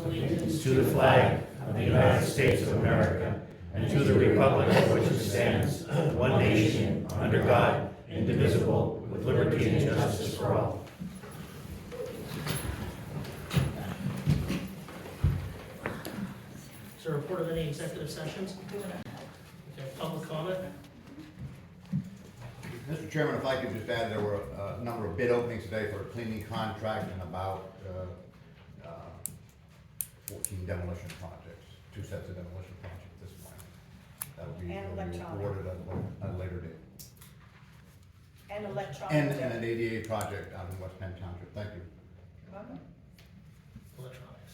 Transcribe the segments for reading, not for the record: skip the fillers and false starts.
allegiance to the flag of the United States of America and to the republic for which it stands, one nation, under God, indivisible, with liberty and justice for all. Is there a report of any executive sessions? Okay, public comment? Mr. Chairman, if I could just add, there were a number of bid openings today for a cleaning contract and about 14 demolition projects, 2 sets of demolition projects this morning. That will be awarded at a later date. And electronic. And an ADA project out in West Penn Township. Thank you. Electronics.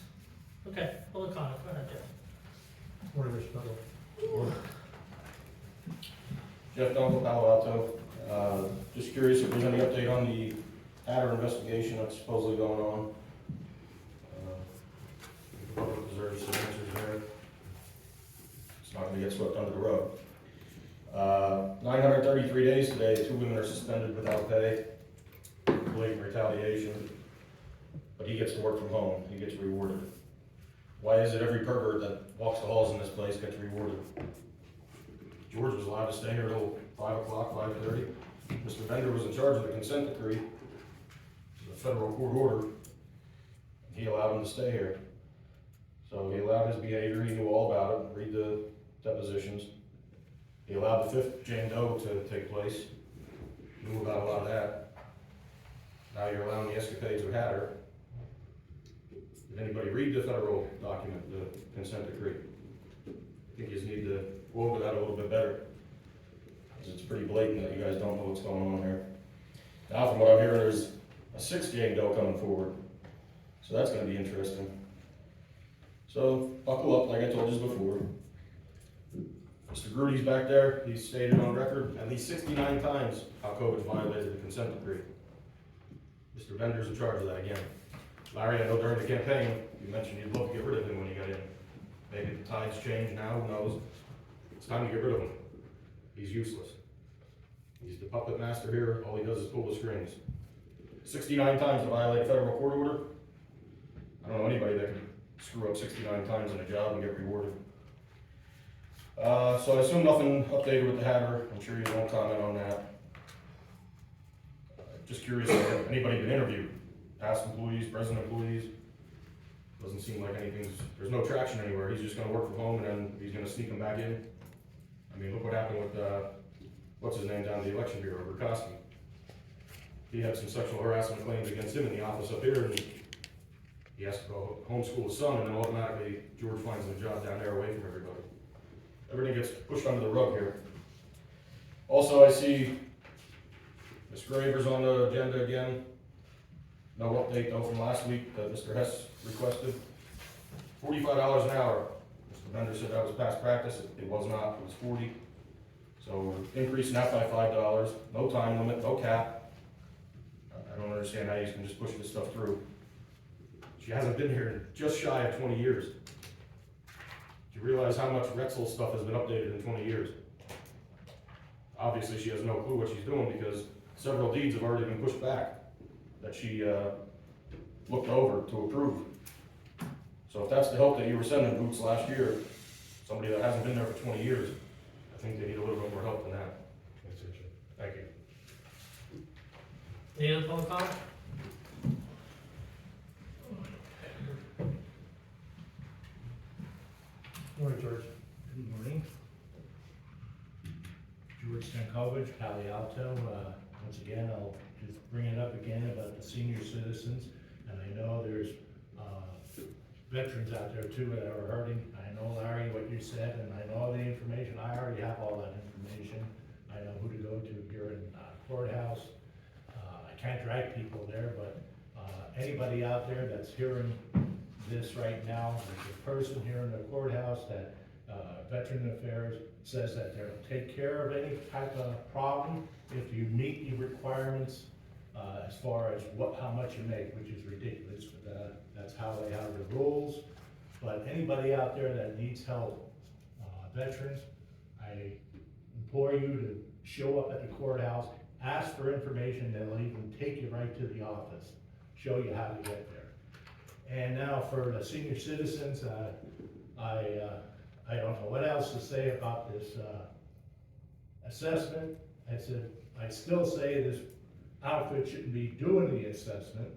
Okay, public comment, go ahead, Jeff. Morning, Mr. Butler. Jeff Dunkel, Palo Alto. Just curious if there's any update on the adder investigation that's supposedly going on. The public deserves some answers there. It's not going to get swept under the rug. 933 days today, 2 women are suspended without pay, blatant retaliation, but he gets to work from home, he gets rewarded. Why is it every pervert that walks the halls in this place gets rewarded? George was allowed to stay here till 5 o'clock, 5:30. Mr. Bender was in charge of the consent decree, the federal court order, and he allowed him to stay here. So he allowed his behavior, he knew all about it, read the depositions. He allowed the 5th Jane Doe to take place, knew about a lot of that. Now you're allowing the escapades of Hatter. Did anybody read the federal document, the consent decree? I think you just need to go over that a little bit better, because it's pretty blatant that you guys don't know what's going on here. Now from what I'm hearing, there's a 6th Jane Doe coming forward, so that's going to be interesting. So buckle up, like I told you before. Mr. Grudy's back there, he's stated on record at least 69 times how COVID's violated the consent decree. Mr. Bender's in charge of that again. Larry, I know during the campaign, you mentioned you'd love to get rid of him when you got in. Maybe the tides change now, who knows? It's time to get rid of him. He's useless. He's the puppet master here, all he does is pull the strings. 69 times to violate a federal court order. I don't know anybody that can screw up 69 times in a job and get rewarded. So I assume nothing updated with the Hatter. I'm sure you won't comment on that. Just curious if anybody been interviewed, past employees, present employees. Doesn't seem like there's no traction anywhere. He's just gonna work from home and then he's gonna sneak them back in. I mean, look what happened with, what's his name down at the election bureau, Rukoski. He had some sexual harassment claims against him in the office up here, and he has to go homeschool his son, and then automatically George finds him a job down there away from everybody. Everything gets pushed under the rug here. Also, I see Ms. Graver's on the agenda again. No update though from last week that Mr. Hess requested. $45 an hour. Mr. Bender said that was past practice. It was not, it was 40. So we're increasing that by $5. No time limit, no cap. I don't understand how you can just push this stuff through. She hasn't been here in just shy of 20 years. Do you realize how much Retzel stuff has been updated in 20 years? Obviously she has no clue what she's doing because several deeds have already been pushed back that she looked over to approve. So if that's the help that you were sending Boots last year, somebody that hasn't been there for 20 years, I think they need a little bit more help than that. Thank you. Any other public comment? Morning, George. Good morning. George Stankovich, Palo Alto. Once again, I'll just bring it up again about the senior citizens. And I know there's veterans out there too that are hurting. I know, Larry, what you said, and I know the information. I already have all that information. I know who to go to here in Courthouse. I can't drag people there, but anybody out there that's hearing this right now, there's a person here in the courthouse that Veteran Affairs says that they'll take care of any type of problem if you meet the requirements as far as how much you make, which is ridiculous. That's how they have the rules. But anybody out there that needs help, veterans, I implore you to show up at the courthouse, ask for information. They'll even take you right to the office, show you how to get there. And now for the senior citizens, I don't know what else to say about this assessment. I still say this outfit shouldn't be doing the assessment.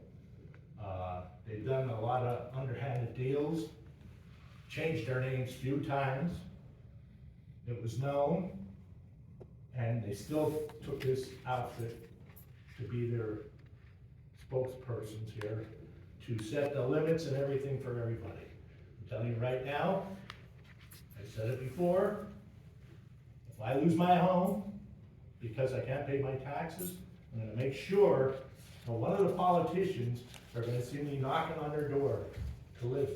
They've done a lot of underhanded deals, changed their names a few times. It was known, and they still took this outfit to be their spokespersons here, to set the limits and everything for everybody. I'm telling you right now, I said it before, if I lose my home because I can't pay my taxes, I'm gonna make sure that one of the politicians are gonna see me knocking on their door to live.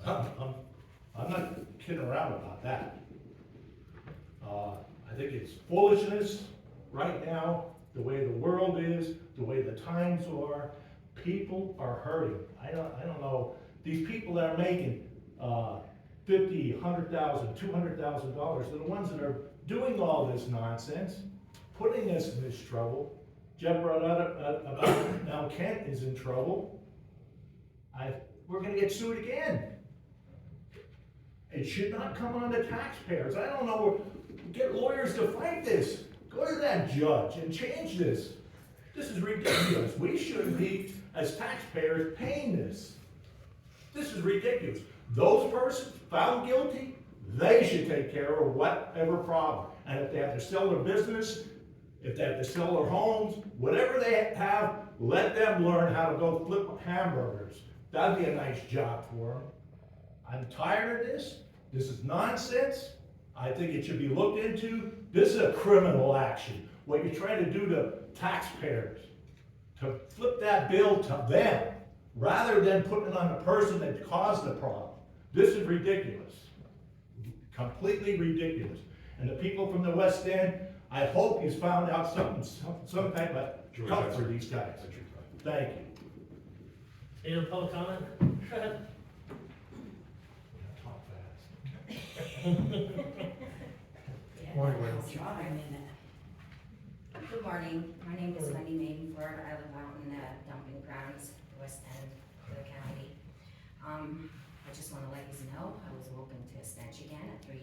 I'm not kidding around about that. I think it's foolishness right now, the way the world is, the way the times are. People are hurting. I don't know, these people that are making $50,000, $100,000, $200,000, they're the ones that are doing all this nonsense, putting us in this trouble. Jeff brought up about now Kent is in trouble. We're gonna get sued again. It should not come on the taxpayers. I don't know, get lawyers to fight this. Go to that judge and change this. This is ridiculous. We shouldn't be, as taxpayers, paying this. This is ridiculous. Those persons found guilty, they should take care of whatever problem. And if they have to sell their business, if they have to sell their homes, whatever they have, let them learn how to go flip hamburgers. That'd be a nice job for them. I'm tired of this. This is nonsense. I think it should be looked into. This is a criminal action. What you're trying to do to taxpayers, to flip that bill to them, rather than putting it on the person that caused the problem. This is ridiculous. Completely ridiculous. And the people from the West End, I hope he's found out some type of help for these guys. Thank you. Any other public comment? Go ahead. Talk fast. Morning, Wendy. Good morning, my name is Wendy Maidenford, I live out in the dumping grounds, the west end of the county. I just wanna let you know, I was woken to a stench again at 3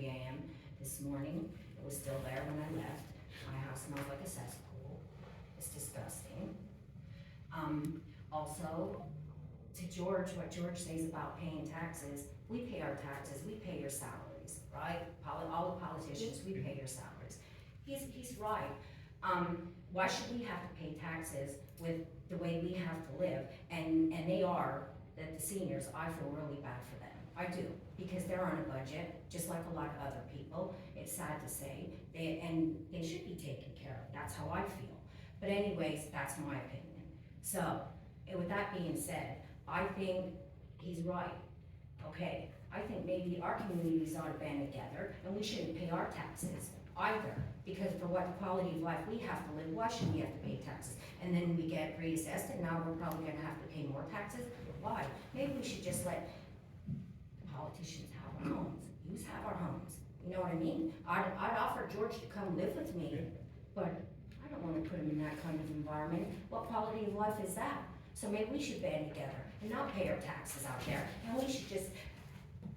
a.m. this morning. It was still there when I left. My house smells like a cesspool. It's disgusting. Also, to George, what George says about paying taxes, we pay our taxes, we pay your salaries, right? All the politicians, we pay your salaries. He's right. Why should we have to pay taxes with the way we have to live? And they are, that the seniors, I feel really bad for them. I do, because they're on a budget, just like a lot of other people. It's sad to say, and they should be taken care of. That's how I feel. But anyways, that's my opinion. So, and with that being said, I think he's right. Okay, I think maybe our communities ought to band together, and we shouldn't pay our taxes either, because for what quality of life we have to live, why should we have to pay taxes? And then we get reassessed, and now we're probably gonna have to pay more taxes. Why? Maybe we should just let politicians have our homes, use have our homes. You know what I mean? I'd offer George to come live with me, but I don't wanna put him in that kind of environment. What quality of life is that? So maybe we should band together and not pay our taxes out there, and we should just,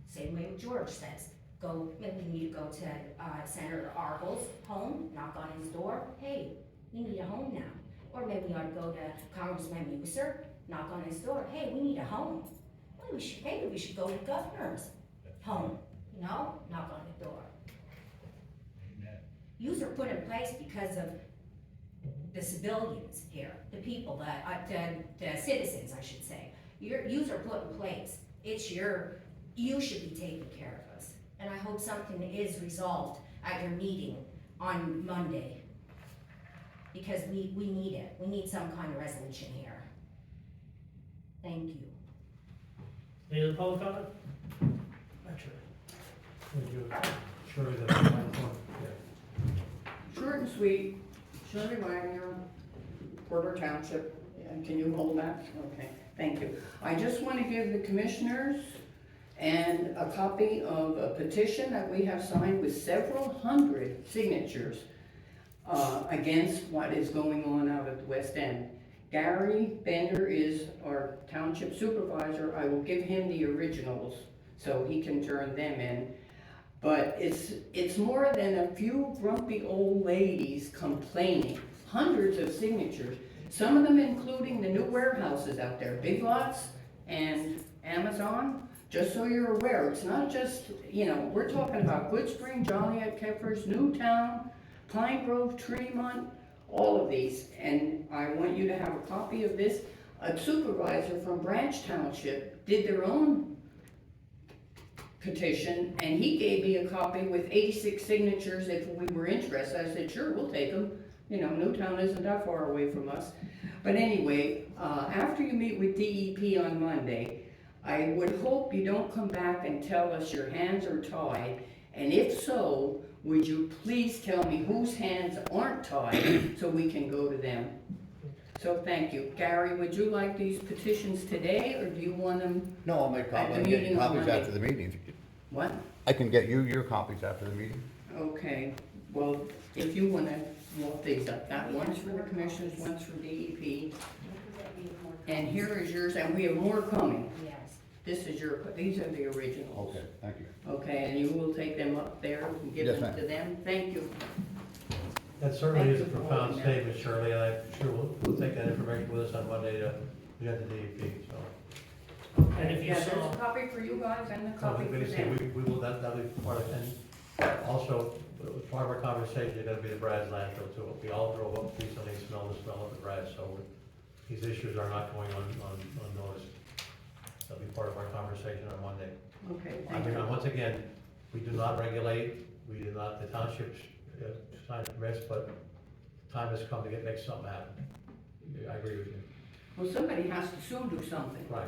same way George says, maybe we need to go to Senator Argle's home, knock on his door, hey, we need a home now. Or maybe we ought to go to Congressman Musser, knock on his door, hey, we need a home. Well, maybe we should go to the governor's home, you know, knock on the door. Yous are put in place because of the civilians here, the people, the citizens, I should say. Yous are put in place. You should be taking care of us. And I hope something is resolved at your meeting on Monday. Because we need it. We need some kind of resolution here. Thank you. Any other public comment? Not sure. Would you, Shirley, the microphone? Short and sweet, Shirley Wagner, Porter Township. Can you hold that? Okay, thank you. I just want to give the commissioners and a copy of a petition that we have signed with several hundred signatures against what is going on out at the West End. Gary Bender is our township supervisor. I will give him the originals so he can turn them in. But it's more than a few grumpy old ladies complaining. Hundreds of signatures, some of them including the new warehouses out there, Big Lots and Amazon. Just so you're aware, it's not just, we're talking about Good Spring, Joliet, Keppers, Newtown, Pine Grove, Tremont, all of these. And I want you to have a copy of this. A supervisor from Branch Township did their own petition, and he gave me a copy with 86 signatures if we were interested. I said, sure, we'll take them. Newtown isn't that far away from us. But anyway, after you meet with DEP on Monday, I would hope you don't come back and tell us your hands are tied, and if so, would you please tell me whose hands aren't tied so we can go to them? So thank you. Gary, would you like these petitions today, or do you want them? No, I'll make At the copies, meeting on copies Monday. after the meeting. What? I can get you your copies after the meeting. Okay, well, if you wanna walk these up, that one's for the commissioners, one's for DEP, and here is yours, and we have more coming. Yes. This is these are the originals. Okay, thank you. Okay, and you will take them up there and give Yes, them ma'am. to them? Thank you. That certainly is a Thank you for profound holding that. statement, Shirley, and I'm sure we'll take that information with us on Monday to get the DEP, so. And if you Yeah, there's saw- a copy for you guys and a So copy for them. we will, that'll be part of, and also, part of our conversation is gonna be the Brad's landfill too. We all drove up recently, smelled the smell of the Brad, so these issues are not going unnoticed. That'll be part of our conversation on Monday. Okay, I thank mean, you. once again, we do not regulate, we do not, the townships sign permits, but time has come to make something happen. I agree with you. Well, somebody has to soon do something. Right.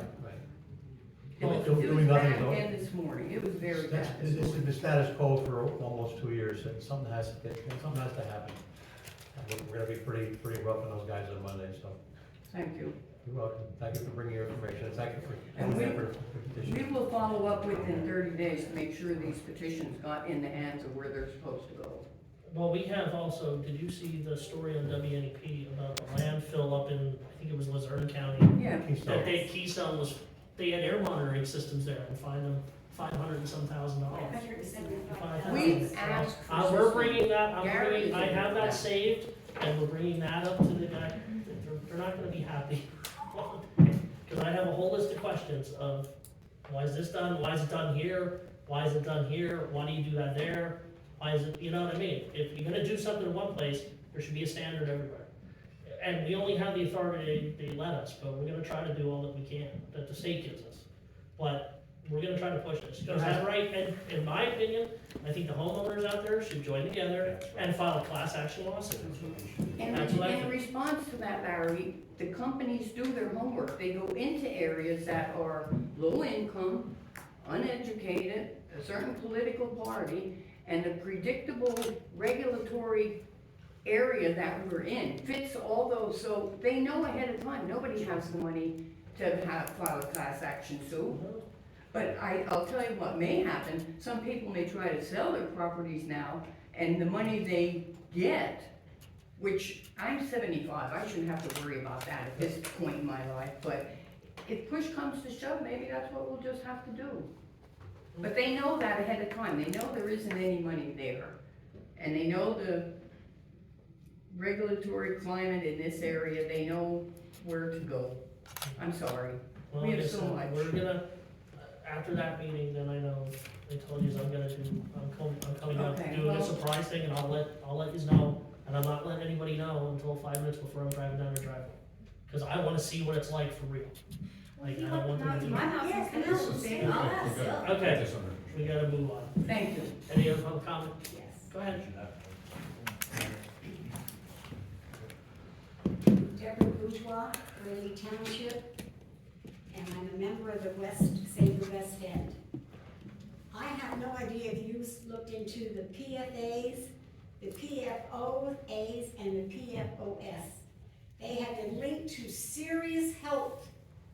It was Doing nothing bad is all- again this morning. It was very bad. This is the status quo for almost 2 years, and something has to happen. And we're gonna be pretty rough on those guys on Monday, so Thank you. you're welcome. Thank you for bringing your information, and thank you for And doing we- that for We petition. will follow up within 30 days to make sure these petitions got in the hands of where they're supposed to go. Well, we have also, did you see the story on WNEP about the landfill up in, I think it was Luzerne County? Yeah, That Keystone was, they had air monitoring systems there and fined them $500 and some thousand. we asked for. We're bringing that, Gary is I have in that that. saved, and we're bringing that up to the guy. They're not gonna be happy. Cause I have a whole list of questions of, why is this done, why is it done here, why is it done here, why do you do that there? Why is it, you know what I mean? If you're gonna do something in one place, there should be a standard everywhere. And we only have the authority they let us, but we're gonna try to do all that we can, that the state gives us. But we're gonna try to push this, because that right, and in my opinion, I think the homeowners out there should join together and file a class action lawsuit. And That's what I in think. response to that, Larry, the companies do their homework. They go into areas that are low income, uneducated, a certain political party, and the predictable regulatory area that we're in fits all those, so they know ahead of time. Nobody has the money to file a class action suit. But I'll tell you what may happen, some people may try to sell their properties now, and the money they get, which I'm 75, I shouldn't have to worry about that at this point in my life, but if push comes to shove, maybe that's what we'll just have to do. But they know that ahead of time, they know there isn't any money there, and they know the regulatory climate in this area, they know where to go. I'm sorry. Well, We have like I so said, much. We're gonna, after that meeting, then I know, I told you I'm coming up, Okay, doing a well- surprise thing, and I'll let you know, and I'm not letting anybody know until 5 minutes before I'm driving down the driveway. Cause I wanna see what it's like for real. Like, I don't want them to do. My house is finished. Okay, we gotta move on. Thank you. Any other public comment? Yes. Go ahead. Deborah Bourgeois, Early Township, and I'm a member of the Save the West End. I have no idea if you looked into the PFAs, the PFOAs, and the PFOS. They have been linked to serious health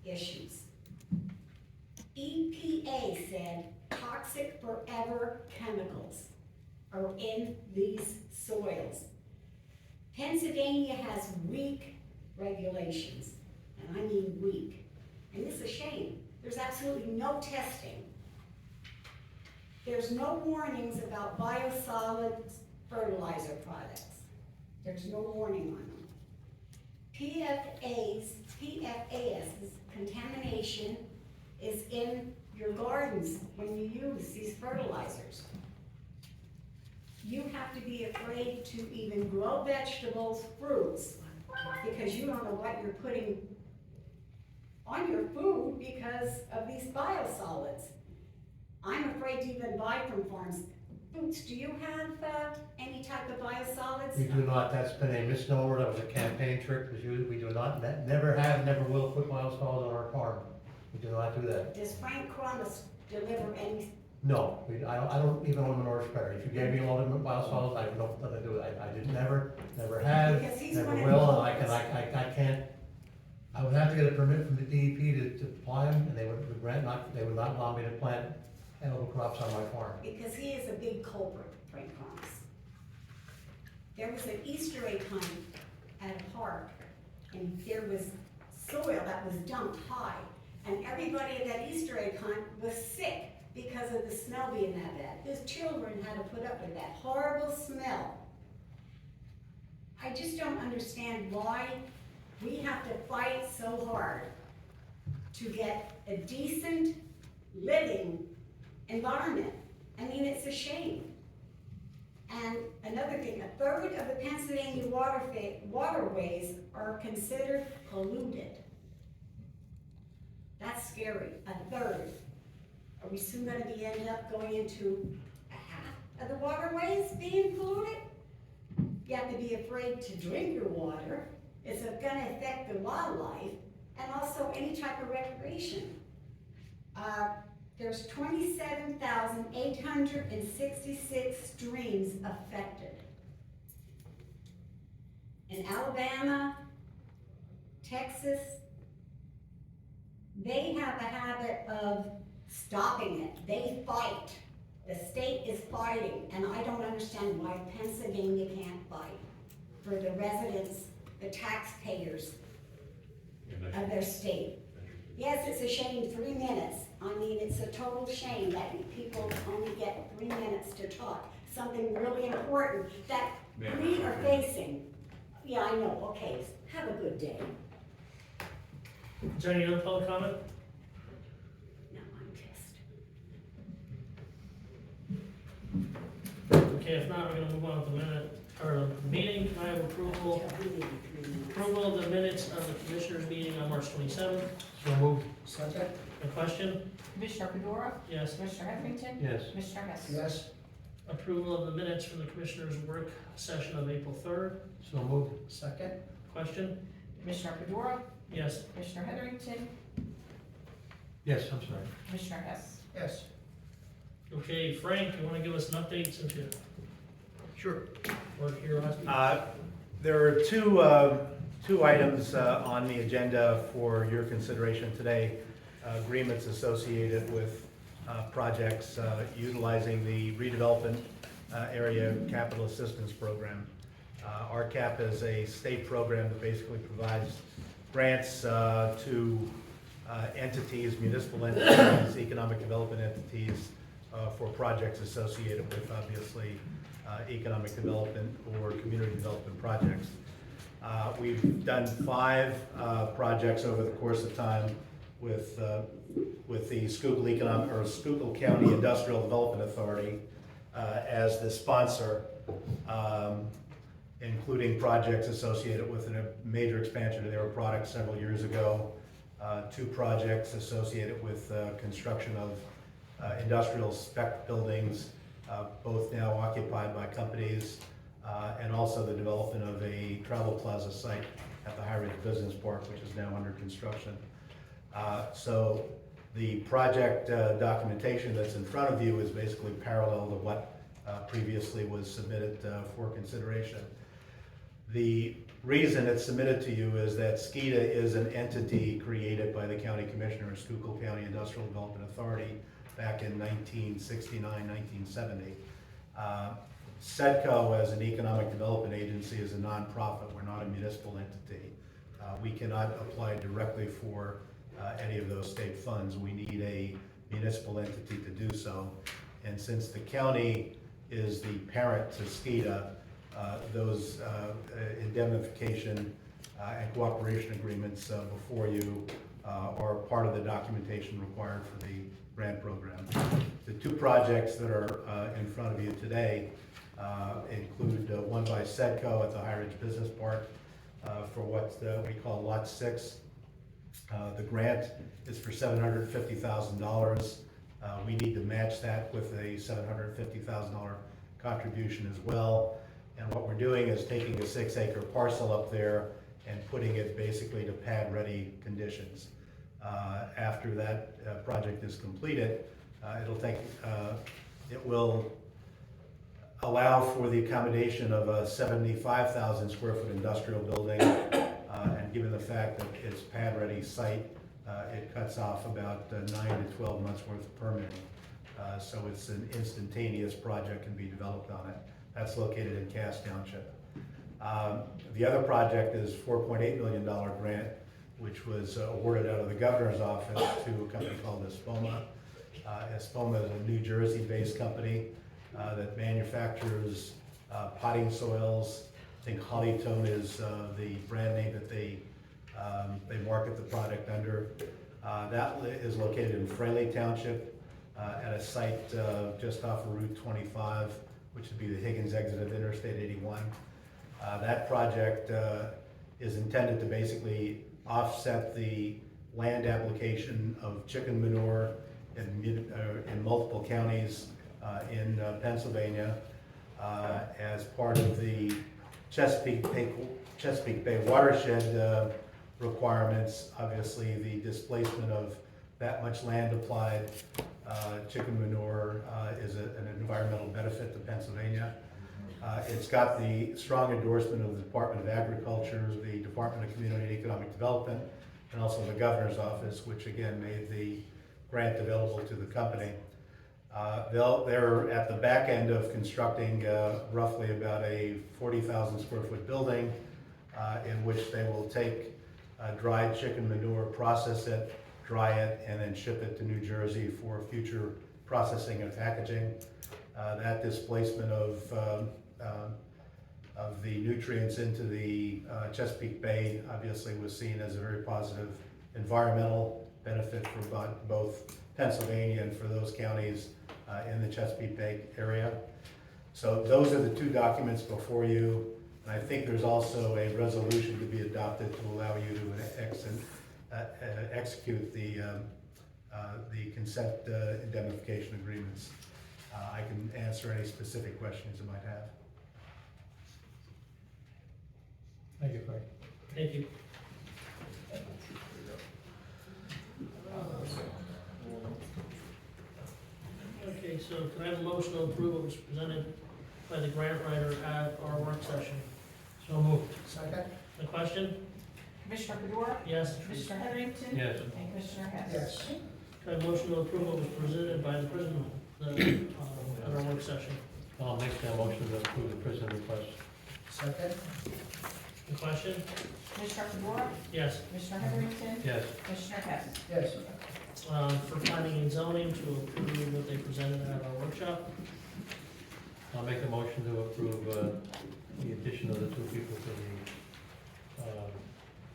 issues. EPA said toxic forever chemicals are in these soils. Pennsylvania has weak regulations, and I mean weak. And it's a shame. There's absolutely no testing. There's no warnings about biosolids fertilizer products. There's no warning on them. PFAS, contamination, is in your gardens when you use these fertilizers. You have to be afraid to even grow vegetables, fruits, because you don't know what you're putting on your food because of these biosolids. I'm afraid to even buy from farms. Boots, do you have any type of biosolids? We do not, that's been a misnomer, that was a campaign trick, because we do not, never have, never will put biosolids on our farm. We do not do that. Does Frank Crumis deliver any? No, I don't even own Norris Perry. If you gave me a load of biosolids, I have nothing to do with it. I did never have, Because he's never one of will, the and I can't, I would have to get a permit from the DEP to plant them, and they would not allow me to plant edible crops on my farm. Because he is a big culprit, Frank Crumis. There was an Easter egg hunt at a park, and there was soil that was dumped high, and everybody at that Easter egg hunt was sick because of the smell being that bad. Those children had to put up with that horrible smell. I just don't understand why we have to fight so hard to get a decent living environment. I mean, it's a shame. And another thing, 1/3 of the Pennsylvania waterways are considered polluted. That's scary, 1/3. Are we soon gonna end up going into a half of the waterways being polluted? You have to be afraid to drink your water. It's gonna affect the wildlife and also any type of recreation. There's 27,866 streams affected. In Alabama, Texas, they have a habit of stopping it. They fight. The state is fighting, and I don't understand why Pennsylvania can't fight for the residents, the taxpayers of their state. Yes, it's a shame, 3 minutes. I mean, it's a total shame that people only get 3 minutes to talk. Something really important that we are facing. Yeah, I know, okay, have a good day. Is there any other public comment? No, I'm pissed. Okay, if not, we're gonna move on to the meeting. Can I have approval of the minutes of the commissioners' meeting on March 27th? So moved. Second. A question? Commissioner Fedora? Yes. Commissioner Heatherington? Yes. Commissioner Hess? Yes. Approval of the minutes from the commissioners' work session of April 3rd? So moved. Second. Question? Commissioner Fedora? Yes. Commissioner Heatherington? Yes, I'm sorry. Commissioner Hess? Yes. Okay, Frank, you wanna give us an update since you Sure. weren't here last week? There are two items on the agenda for your consideration today. Agreements associated with projects utilizing the redevelopment area capital assistance program. RCAP is a state program that basically provides grants to entities, municipal entities, economic development entities for projects associated with, obviously, economic development or community development projects. We've done 5 projects over the course of time with the Schuylkill County Industrial Development Authority as the sponsor, including projects associated with a major expansion of their products several years ago, 2 projects associated with construction of industrial spec buildings, both now occupied by companies, and also the development of a travel plaza site at the High Ridge Business Park, which is now under construction. So the project documentation that's in front of you is basically parallel to what previously was submitted for consideration. The reason it's submitted to you is that SKIDA is an entity created by the county commissioner of Schuylkill County Industrial Development Authority back in 1969, 1970. SEDCO as an economic development agency is a nonprofit. We're not a municipal entity. We cannot apply directly for any of those state funds. We need a municipal entity to do so. And since the county is the parent to SCEDA, those indemnification and cooperation agreements before you are part of the documentation required for the grant program. The two projects that are in front of you today include one by Sedco at the High Ridge Business Park for what we call Lot 6. The grant is for $750,000. We need to match that with a $750,000 contribution as well. And what we're doing is taking a 6-acre parcel up there and putting it basically to pad-ready conditions. After that project is completed, it will allow for the accommodation of a 75,000 square foot industrial building, and given the fact that it's pad-ready site, it cuts off about 9 to 12 months worth of permitting. So it's an instantaneous project can be developed on it. That's located in Cass Township. The other project is $4.8 million grant, which was awarded out of the governor's office to a company called Espoma. Espoma is a New Jersey-based company that manufactures potting soils. I think Hollytone is the brand name that they market the product under. That is located in Fraley Township at a site just off of Route 25, which would be the Higgins exit of Interstate 81. That project is intended to basically offset the land application of chicken manure in multiple counties in Pennsylvania as part of the Chesapeake Bay watershed requirements. Obviously, the displacement of that much land applied chicken manure is an environmental benefit to Pennsylvania. It's got the strong endorsement of the Department of Agriculture, the Department of Community and Economic Development, and also the governor's office, which again made the grant available to the company. They're at the back end of constructing roughly about a 40,000 square foot building in which they will take dried chicken manure, process it, dry it, and then ship it to New Jersey for future processing and packaging. That displacement of the nutrients into the Chesapeake Bay obviously was seen as a very positive environmental benefit for both Pennsylvania and for those counties in the Chesapeake Bay area. So those are the two documents before you. And I think there's also a resolution to be adopted to allow you to execute the consent indemnification agreements. I can answer any specific questions you might have. Thank you, Frank. Thank you. Okay, so can I have a motion to approve what was presented by the grant writer at our work session? So moved. Second. The question? Commissioner Fedora, Yes. Commissioner Heatherington, Yes. and Commissioner Hess. Yes. Can I have a motion to approve what was presented by the prison at our work session? I'll make that motion to approve the prison request. Second? The question? Commissioner Fedora, Yes. Commissioner Heatherington, Yes. Commissioner Hess. Yes. For planning and zoning to approve what they presented at our workshop? I'll make a motion to approve the addition of the two people to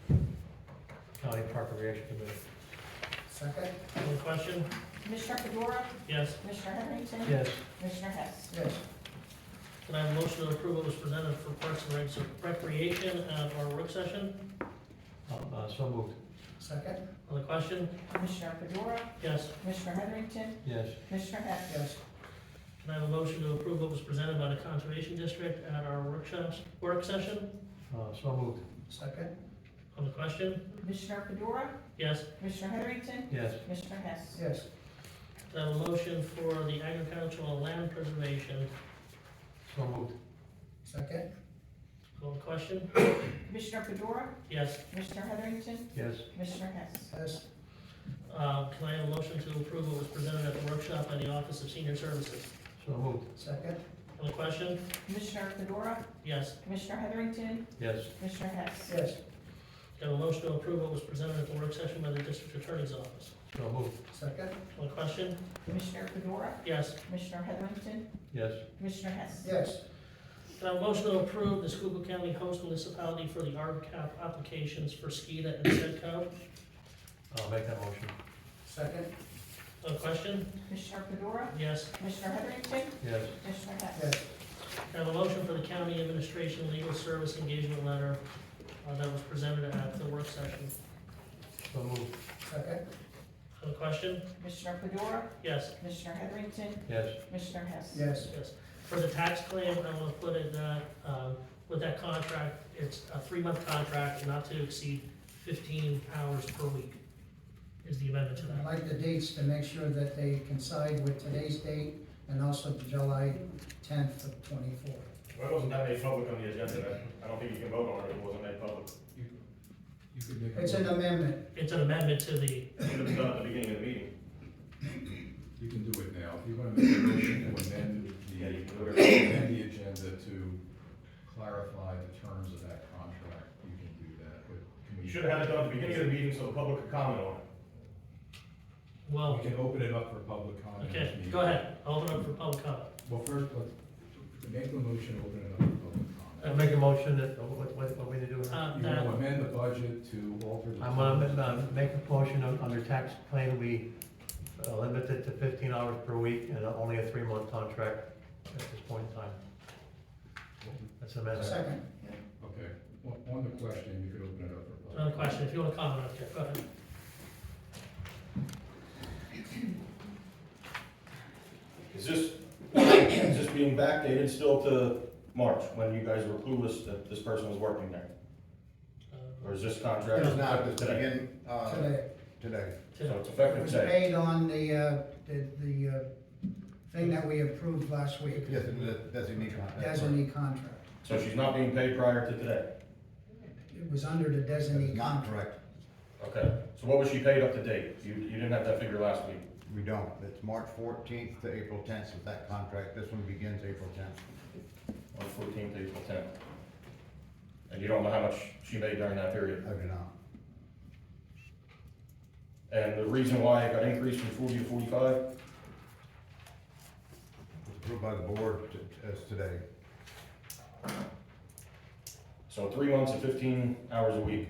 the County Park and Recreation Committee. Second? Any question? Commissioner Fedora, Yes. Commissioner Heatherington, Yes. Commissioner Hess. Yes. Can I have a motion to approve what was presented for Parks and Recreation at our work session? So moved. Second? On the question? Commissioner Fedora, Yes. Commissioner Heatherington, Yes. Commissioner Hess. Yes. Can I have a motion to approve what was presented by the Conservation District at our work session? So moved. Second? On the question? Commissioner Fedora, Yes. Commissioner Heatherington, Yes. Commissioner Hess. Yes. Can I have a motion for the agricultural land preservation? So moved. Second? On the question? Commissioner Fedora, Yes. Commissioner Heatherington, Yes. Commissioner Hess. Yes. Can I have a motion to approve what was presented at the workshop by the Office of Senior Services? So moved. Second? On the question? Commissioner Fedora, Yes. Commissioner Heatherington, Yes. Commissioner Hess. Yes. Got a motion to approve what was presented at the work session by the district attorney's office. So moved. Second? On the question? Commissioner Fedora, Yes. Commissioner Heatherington, Yes. Commissioner Hess. Yes. Got a motion to approve the Schuylkill County host municipality for the RCAP applications for SKIDA and SEDCO. I'll make that motion. Second? On the question? Commissioner Fedora, Yes. Commissioner Heatherington, Yes. Commissioner Hess. Yes. Got a motion for the county administration legal service engagement letter that was presented at the work session. So moved. Second? On the question? Commissioner Fedora, Yes. Commissioner Heatherington, Yes. Commissioner Hess. Yes. Yes. For the tax claim, I want to put it that, with that contract, it's a 3-month contract, not to exceed 15 hours per week is the amendment to I'd that. like the dates to make sure that they coincide with today's date and also July 10th of '24. Why wasn't that made public on the agenda then? I don't think you can vote on it if it wasn't made public. You could make a It's an motion. amendment. It's an amendment to the, It should have been done at the beginning of the meeting. You can do it now. If you want to make a motion to amend Yeah, you can do it. amend the agenda to clarify the terms of that contract, you can do that. But can we- You should have had it done at the beginning of the meeting so the public could comment on it. well, We can open it up for public comment. okay, if needed. go ahead. I'll open up for public comment. Well, first, let's make the motion, open it up for public I'll comment. make a motion that, what we need to do? You want to That, amend the budget to alter the. I'm gonna make a motion under tax claim, we limit it to 15 hours per week and only a 3-month contract at this point in time. That's an amendment. Second. Okay, on the question, you could open it up for public. another question, if you want to comment, okay, go ahead. Is this being backdated still to March, when you guys were clueless that this person was working there? Or is this contract? It's not, it's today? begin, Today. today. So it's It effective was today? paid on the thing that we approved last week, Yes, the designee contract. designee contract. So she's not being paid prior to today? It was under the designee contract. correct. Okay, so what was she paid up to date? You didn't have that figure last week? We don't. It's March 14th to April 10th with that contract. This one begins April 10th. On 14th, April 10th. And you don't know how much she made during that period? I do not. And the reason why it got increased from 40 to 45? It's approved by the board as today. So 3 months and 15 hours a week,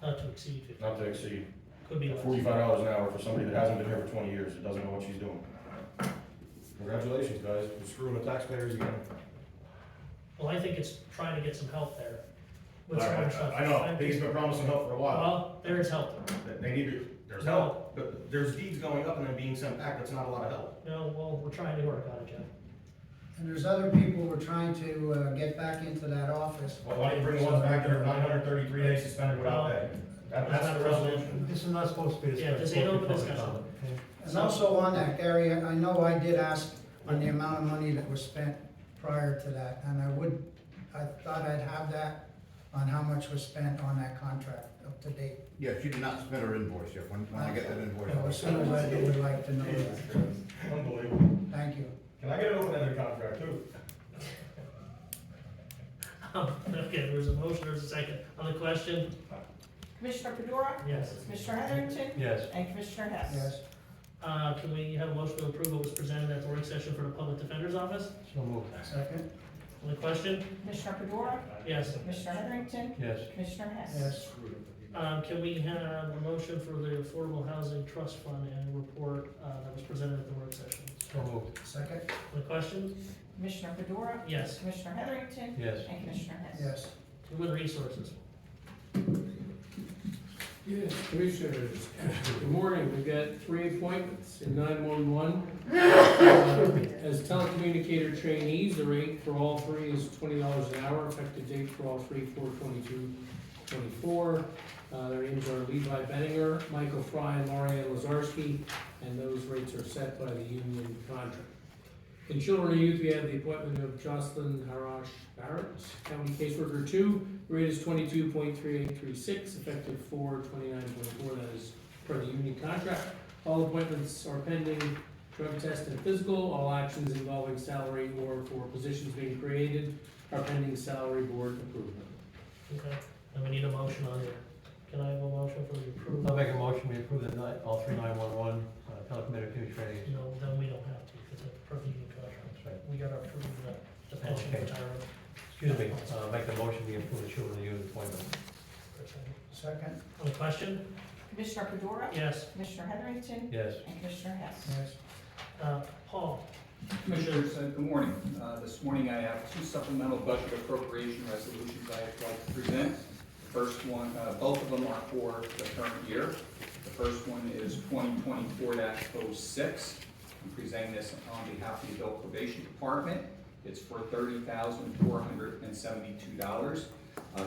Not to exceed 50, not to exceed. could be less. $45 an hour for somebody that hasn't been here for 20 years, that doesn't know what she's doing. Congratulations, guys, you're screwing the taxpayers again. Well, I think it's trying to get some help there. with some other stuff. I know, he's been promising help for a while. Well, there is help. They need to, there's help, but there's deeds going up and then being sent back, that's not a lot of help. No, well, we're trying to work on it, Jeff. And there's other people we're trying to get back into that office. Well, why don't you bring the ones back that are 933 days suspended without pay? That's the resolution. This is not supposed to be Yeah, this ain't open discussion. Okay. And also on that, Gary, I know I did ask on the amount of money that was spent prior to that, and I thought I'd have that on how much was spent on that contract up to date. Yeah, she did not submit her invoice yet. When I get that invoice. As soon as I do, would like to know that. Unbelievable. Thank you. Can I get an open-ended contract too? Okay, there's a motion, there's a second. On the question? Commissioner Fedora, Yes. Commissioner Heatherington, Yes. and Commissioner Hess. Yes. Can we have a motion to approve what was presented at the work session for the Public Defender's Office? So moved. Second? On the question? Commissioner Fedora, Yes. Commissioner Heatherington, Yes. Commissioner Hess. Yes. Can we have a motion for the Affordable Housing Trust Fund and report that was presented at the work session? So moved. Second? On the question? Commissioner Fedora, Yes. Commissioner Heatherington, Yes. and Commissioner Hess. Yes. Human Resources. Yes, Commissioners, good morning. We've got 3 appointments in 911. As telecommunicator trainees, the rate for all 3 is $20 an hour, effective date for all 3, 4/22/24. Their names are Levi Benninger, Michael Fry, and Lorianne Lazarski, and those rates are set by the union contract. In Children and Youth, we have the appointment of Jocelyn Harash Barrett, County Caseworker 2. The rate is 22.3836, effective 4/29/24. That is per the union contract. All appointments are pending drug test and physical. All actions involving salary or for positions being created are pending salary board approval. Okay, and we need a motion on here. can I have a motion for the I'll approval? make a motion, we approve all three 911 telecommunications. No, then we don't have to, because it's per union contract. That's right. We gotta approve the pension Okay. retirement. Excuse me, make the motion, we approve the children youth appointment. For a second. Second, On the question? Commissioner Fedora, Yes. Commissioner Heatherington, Yes. and Commissioner Hess. yes. Paul? Commissioners, good morning. This morning I have two supplemental budget appropriation resolutions I'd like to present. The first one, both of them are for the current year. The first one is 2024-06. I'm presenting this on behalf of the Adult Probation Department. It's for $30,472.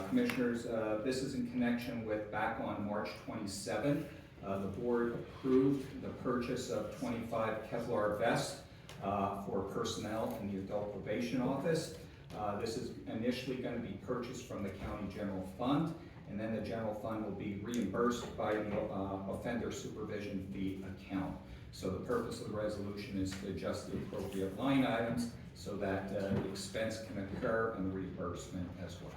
Commissioners, this is in connection with back on March 27th. The board approved the purchase of 25 Kevlar vests for personnel in the Adult Probation Office. This is initially going to be purchased from the county general fund, and then the general fund will be reimbursed by the offender supervision fee account. So the purpose of the resolution is to adjust the appropriate line items so that the expense can occur and the reimbursement as well.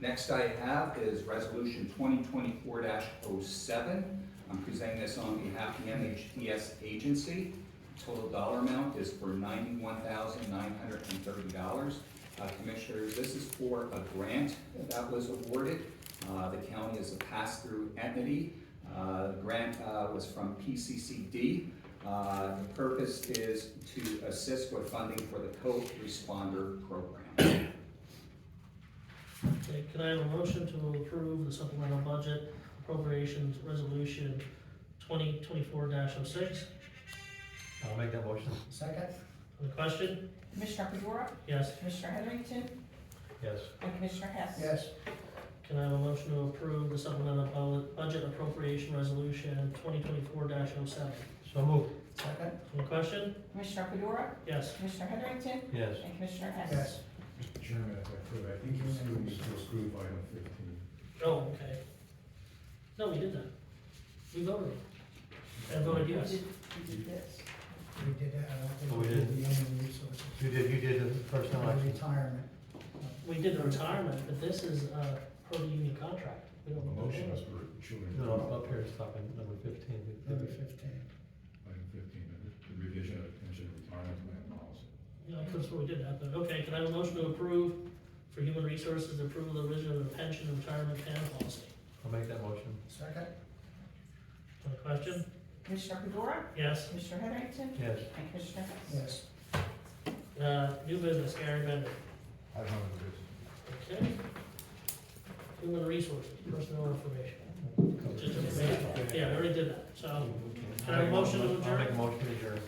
Next I have is Resolution 2024-07. I'm presenting this on behalf of the MHPS agency. Total dollar amount is for $91,930. Commissioners, this is for a grant that was awarded. The county is a pass-through entity. The grant was from PCCD. The purpose is to assist with funding for the co-responder program. Okay, can I have a motion to approve the supplemental budget appropriations resolution 2024-06? I'll make that motion. Second, On the question? Commissioner Fedora, Yes. Commissioner Heatherington, Yes. and Commissioner Hess. yes. Can I have a motion to approve the supplemental budget appropriation resolution 2024-07? So moved. Second, On the question? Commissioner Fedora, Yes. Commissioner Heatherington, Yes. and Commissioner Hess. yes. Mr. Chairman, if I could, I think you still need to approve item 15. Oh, okay. No, we did that. We voted. And voted yes. We did this. We did that, I don't think Oh, we we did did. the human resources. You did the personnel And action. retirement. We did the retirement, but this is per the union contract. We The don't. motion is for children. No, up here, it's talking number 15. Number 15. Item 15, the revision of pension retirement plan policy. Yeah, I could have sworn we did that, but okay, can I have a motion to approve for human resources, approval of the revision of the pension and retirement plan policy? I'll make that motion. Second, On the question? Commissioner Fedora, Yes. Commissioner Heatherington, Yes. and Commissioner Hess. yes. New business, Gary Bender. I have none of this. Okay. Human resources, personnel information. Just information. Yeah, we already did that, so, can I have a motion to I'll make a adjourn? motion to adjourn.